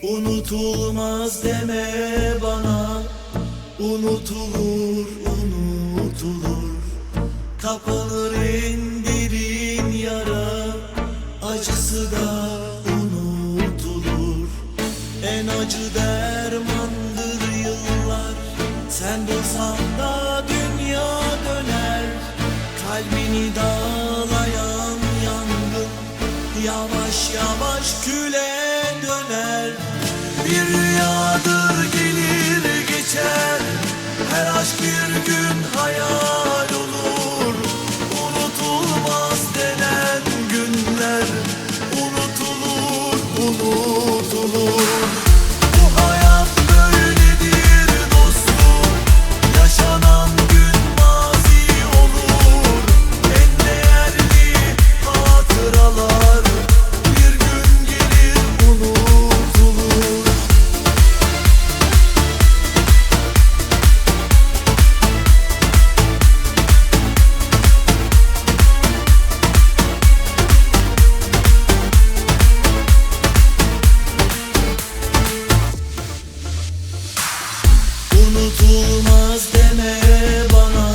Unutulmaz deme bana, unutulur, unutulur. Kapanır en derin yara, acısı da unutulur. En acı dermandır yıllar, sen dursan da dünya döner. Kalbini dağlayan yangın yavaş yavaş küle döner. Bir rüyadır gelir geçer, her aşk bir gün hayal olur. Unutulmaz denen günler unutulur, unutulur. Bu hayat böyledir dostum, yaşanan gün mazi olur. En değerli hatıralar bir gün gelir unutulur. Unutulmaz deme bana,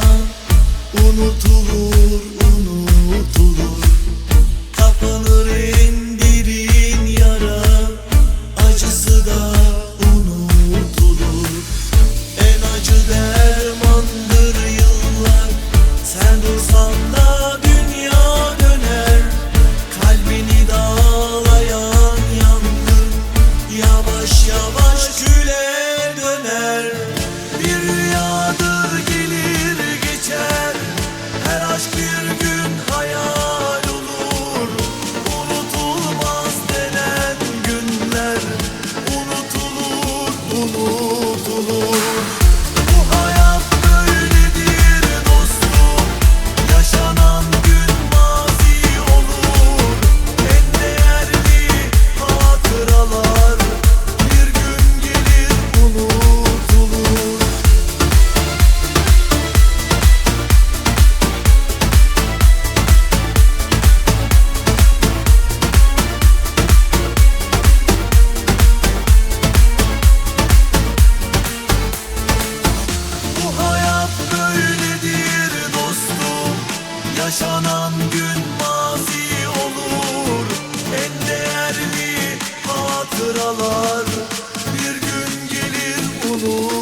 unutulur, unutulur. Kapanır en derin yara, acısı da unutulur. En acı dermandır yıllar, sen dursan da dünya döner. Kalbini dağlayan yangın yavaş yavaş küle döner. Bir rüyadır gelir geçer, her aşk bir gün hayal olur. Unutulmaz denen günler unutulur, unutulur. Bu hayat böyledir dostum, yaşanan gün mazi olur. En değerli hatıralar bir gün gelir unutulur. Bu hayat böyledir dostum, yaşanan gün mazi olur. En değerli hatıralar bir gün gelir unutulur.